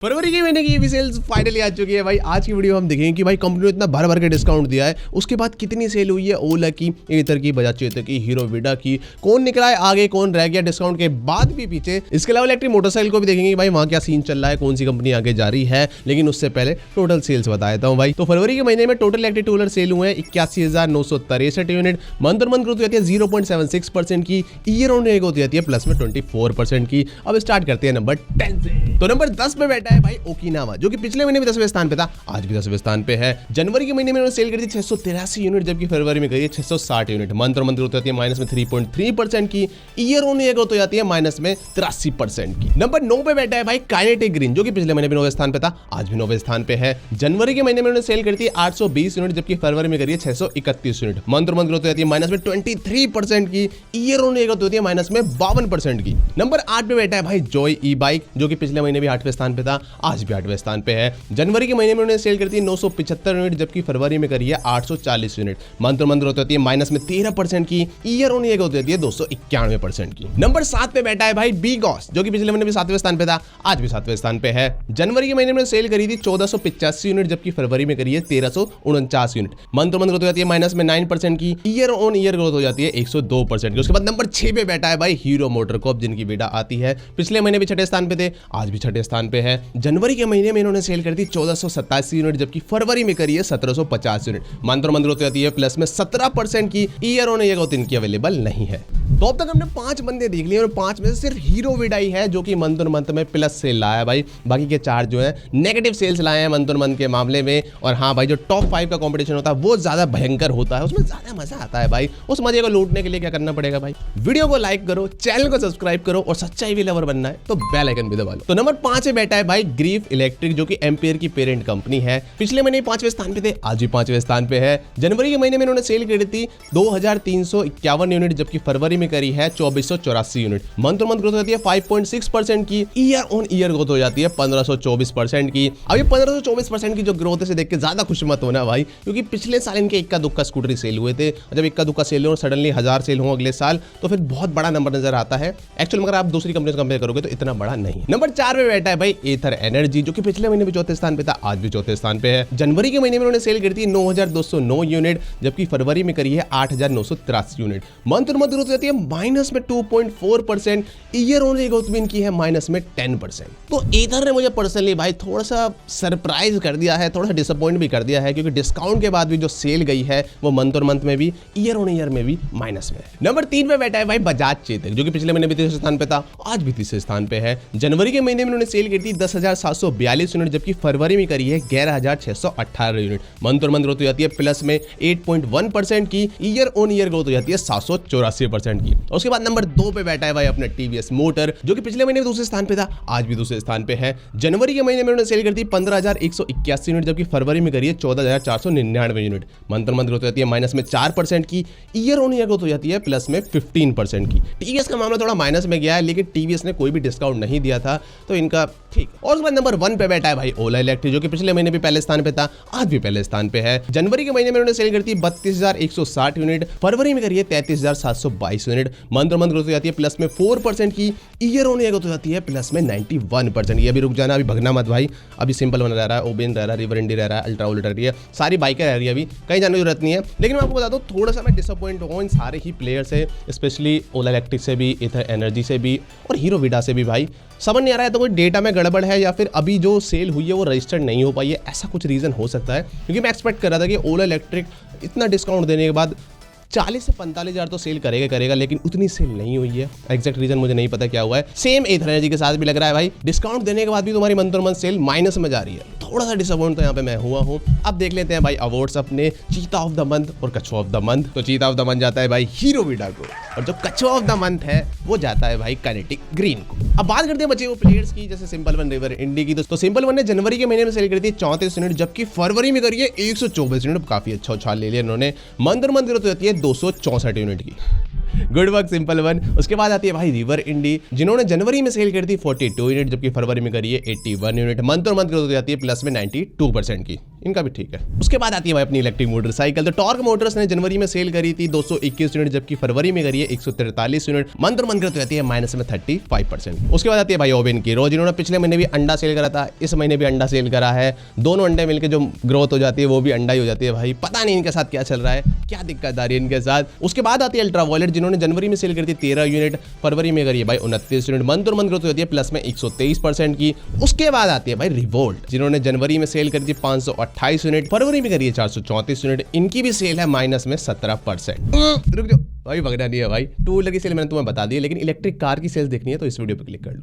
फरवरी के महीने की ईवी सेल्स फाइनली आ चुकी है भाई। आज की वीडियो हम देखेंगे कि भाई कंपनी ने इतना भर भर के डिस्काउंट दिया है, उसके बाद कितनी सेल हुई है ओला की, एथर की, बजाज चेतक की, हीरो विडा की, कौन निकला है आगे, कौन रह गया डिस्काउंट के बाद भी पीछे। इसके अलावा इलेक्ट्रिक मोटरसाइकिल को भी देखेंगे भाई वहां क्या सीन चल रहा है, कौन सी कंपनी आगे जा रही है। लेकिन उससे पहले टोटल सेल्स बता देता हूँ भाई। तो फरवरी के महीने में total electric two wheeler sale हुए हैं 81,963 यूनिट। मंथ और मंथ ग्रोथ होती है 0.76% की, ईयर ऑन ईयर ग्रोथ होती है प्लस में 24% की। अब स्टार्ट करते हैं नंबर 10 से। तो नंबर 10 पे बैठा है भाई ओकिनावा, जो कि पिछले महीने भी 10वें स्थान पे था, आज भी 10वें स्थान पे है। जनवरी के महीने में उन्होंने सेल करी थी 683 यूनिट, जबकि फरवरी में करी है 660 यूनिट। मंथ और मंथ ग्रोथ होती है माइनस में 3.3% की, ईयर ऑन ईयर ग्रोथ हो जाती है माइनस में 83% की। नंबर 9 पे बैठा है भाई काइनेटिक ग्रीन, जो कि पिछले महीने भी 9वें स्थान पे था, आज भी 9वें स्थान पे है। जनवरी के महीने में उन्होंने सेल करी थी 820 यूनिट, जबकि फरवरी में करी है 631 यूनिट। मंथ और मंथ ग्रोथ हो जाती है माइनस में 23% की, ईयर ऑन ईयर ग्रोथ होती है माइनस में 52% की। नंबर 8 पे बैठा है भाई जॉय ई बाइक, जो कि पिछले महीने भी 8वें स्थान पे था, आज भी 8वें स्थान पे है। जनवरी के महीने में उन्होंने सेल करती है 975 यूनिट, जबकि फरवरी में करी है 840 यूनिट। मंथ और मंथ ग्रोथ होती है माइनस में 13% की, ईयर ऑन ईयर ग्रोथ होती है 291% की। नंबर 7 पे बैठा है भाई बीगॉस, जो कि पिछले महीने भी 7वें स्थान पे था, आज भी 7वें स्थान पे है। जनवरी के महीने में सेल करी थी 1485 यूनिट, जबकि फरवरी में करी है 1349 यूनिट। मंथ और मंथ ग्रोथ हो जाती है माइनस में 9% की, ईयर ऑन ईयर ग्रोथ हो जाती है 102% की। उसके बाद नंबर 6 पे बैठा है भाई हीरो मोटरकॉर्प, जिनकी विडा आती है, पिछले महीने भी 6ठे स्थान पे थे, आज भी 6ठे स्थान पे है। जनवरी के महीने में इन्होंने सेल कर दी 1487 यूनिट, जबकि फरवरी में करी है 1750 यूनिट। मंथ और मंथ ग्रोथ होती है प्लस में 17% की, ईयर ऑन ईयर ग्रोथ इनकी अवेलेबल नहीं है। तो अब तक हमने 5 बंदे देख लिए और 5 में से सिर्फ हीरो विडा ही है जो कि मंथ और मंथ में प्लस सेल लाया है भाई। बाकी के 4 जो है नेगेटिव सेल्स लाए हैं मंथ और मंथ के मामले में। और हाँ भाई, जो टॉप 5 का कंपटीशन होता है वो ज्यादा भयंकर होता है, उसमें ज्यादा मजा आता है भाई। उस मजे को लूटने के लिए क्या करना पड़ेगा भाई, वीडियो को लाइक करो, चैनल को सब्सक्राइब करो, और सच्चाई भी लवर बनना है तो बेल आइकन भी दबा लो। तो नंबर 5 पे बैठा है भाई ग्रीफ इलेक्ट्रिक, जो कि एम्पियर की पेरेंट कंपनी है। पिछले महीने 5वें स्थान पे थे, आज भी 5वें स्थान पे है। जनवरी के महीने में इन्होंने सेल करी थी 2351 यूनिट, जबकि फरवरी में करी है 2484 यूनिट। मंथ और मंथ ग्रोथ होती है 5.6% की, ईयर ऑन ईयर ग्रोथ हो जाती है 1524% की। अभी 1524% की जो ग्रोथ है देख के ज्यादा खुश मत होना भाई, क्योंकि पिछले साल इनके इक्का दुक्का स्कूटरी सेल हुए थे। जब इक्का दुक्का सेल हो और सडनली 1000 सेल हो अगले साल, तो फिर बहुत बड़ा नंबर नजर आता है एक्चुअल। मगर आप दूसरी कंपनी से कंपेयर करोगे तो इतना बड़ा नहीं। नंबर 4 पे बैठा है भाई एथर एनर्जी, जो कि पिछले महीने भी 4थे स्थान पे था, आज भी 4थे स्थान पे है। जनवरी के महीने में उन्होंने सेल करी थी 9209 यूनिट, जबकि फरवरी में करी है 8983 यूनिट। मंथ और मंथ ग्रोथ होती है माइनस में 2.4%, ईयर ऑन ईयर ग्रोथ भी इनकी है माइनस में 10%। तो एथर ने मुझे पर्सनली भाई थोड़ा सा सरप्राइज कर दिया है, थोड़ा सा डिसअपॉइंट भी कर दिया है, क्योंकि डिस्काउंट के बाद भी जो सेल गई है वो मंथ और मंथ में भी, ईयर ऑन ईयर में भी माइनस में। नंबर 3 पे बैठा है भाई बजाज चेतक, जो कि पिछले महीने भी 3रे स्थान पे था, आज भी 3रे स्थान पे है। जनवरी के महीने में उन्होंने सेल करी थी 10,742 यूनिट, जबकि फरवरी में करी है 11,618 यूनिट। मंथ और मंथ ग्रोथ हो जाती है प्लस में 8.1% की, ईयर ऑन ईयर ग्रोथ हो जाती है 784% की। उसके बाद नंबर 2 पे बैठा है भाई अपने टीवीएस मोटर, जो कि पिछले महीने दूसरे स्थान पे था, आज भी दूसरे स्थान पे है। जनवरी के महीने में उन्होंने सेल करती 15,181 यूनिट, जबकि फरवरी में करी है 14,499 यूनिट। मंथ और मंथ ग्रोथ हो जाती है माइनस में 4% की, ईयर ऑन ईयर ग्रोथ हो जाती है प्लस में 15% की। टीवीएस का मामला थोड़ा माइनस में गया है, लेकिन टीवीएस ने कोई भी डिस्काउंट नहीं दिया था, तो इनका ठीक। और उसके बाद नंबर 1 पे बैठा है भाई ओला इलेक्ट्रिक, जो कि पिछले महीने भी पहले स्थान पे था, आज भी पहले स्थान पे है। जनवरी के महीने में उन्होंने सेल करती 32,160 यूनिट, फरवरी में करी है 33,722 यूनिट। मंथ और मंथ ग्रोथ हो जाती है प्लस में 4% की, ईयर ऑन ईयर ग्रोथ हो जाती है प्लस में 91%। ये अभी रुक जाना, अभी भगना मत भाई। अभी सिंपल वन रह रहा है, ओबेन रह रहा है, रिवर इंडी रह रहा है, अल्ट्रा वोल्ट रह रही है, सारी बाइकें रह रही है, अभी कहीं जाने की जरूरत नहीं है। लेकिन मैं आपको बता दूं, थोड़ा सा मैं डिसअपॉइंट हूँ इन सारे ही प्लेयर से, स्पेशली ओला इलेक्ट्रिक से भी, एथर एनर्जी से भी, और हीरो विडा से भी भाई। समझ नहीं आ रहा है तो कोई डेटा में गड़बड़ है, या फिर अभी जो सेल हुई है वो रजिस्टर्ड नहीं हो पाई है, ऐसा कुछ रीजन हो सकता है। क्योंकि मैं एक्सपेक्ट कर रहा था कि ओला इलेक्ट्रिक इतना डिस्काउंट देने के बाद 40 से 45 हज़ार तो सेल करेगा, लेकिन उतनी सेल नहीं हुई है। एग्जैक्ट रीजन मुझे नहीं पता क्या हुआ है। सेम एथर एनर्जी के साथ भी लग रहा है भाई, डिस्काउंट देने के बाद भी तुम्हारी मंथ और मंथ सेल माइनस में जा रही है। थोड़ा सा डिसअपॉइंट तो यहाँ पे मैं हुआ हूँ। अब देख लेते हैं भाई अवार्ड्स अपने, चीता ऑफ द मंथ और कछुआ ऑफ द मंथ। तो चीता ऑफ द मंथ जाता है भाई हीरो विडा को, और जो कछुआ ऑफ द मंथ है वो जाता है भाई काइनेटिक ग्रीन को। अब बात करते हैं बचे वो प्लेयर्स की, जैसे सिंपल वन, रिवर इंडी की। तो सिंपल वन ने जनवरी के महीने में सेल करी थी 34 यूनिट, जबकि फरवरी में करी है 124 यूनिट। काफी अच्छा उछाल ले लिया इन्होंने। मंथ और मंथ ग्रोथ हो जाती है 264 यूनिट की। Good work simple one. उसके बाद आती है भाई रिवर इंडी, जिन्होंने जनवरी में सेल करी थी 42 यूनिट, जबकि फरवरी में करी है 81 यूनिट। मंथ और मंथ ग्रोथ हो जाती है प्लस में 92% की, इनका भी ठीक है। उसके बाद आती है भाई अपनी इलेक्ट्रिक मोटरसाइकिल। तो टॉर्क मोटर्स ने जनवरी में सेल करी थी 221 यूनिट, जबकि फरवरी में करी है 143 यूनिट। मंथ और मंथ ग्रोथ हो जाती है माइनस में 35%। उसके बाद आती है भाई ओवेन की रो, जिन्होंने पिछले महीने भी अंडा सेल करा था, इस महीने भी अंडा सेल करा है। दोनों अंडे मिलकर जो ग्रोथ हो जाती है वो भी अंडा ही हो जाती है भाई। पता नहीं इनके साथ क्या चल रहा है, क्या दिक्कत आ रही है इनके साथ। उसके बाद आती है अल्ट्रावायलेट, जिन्होंने जनवरी में सेल करी थी 13 यूनिट, फरवरी में करी है भाई 29 यूनिट। मंथ और मंथ ग्रोथ होती है प्लस में 123% की। उसके बाद आती है भाई रिवोल्ट, जिन्होंने जनवरी में सेल करी थी 528 यूनिट, फरवरी में करी है 434 यूनिट। इनकी भी सेल है माइनस में 17%। रुक जाओ भाई, भगना नहीं है भाई। टू व्हीलर की सेल मैंने तुम्हें बता दी, लेकिन इलेक्ट्रिक कार की सेल्स देखनी है तो इस वीडियो पे क्लिक कर लो।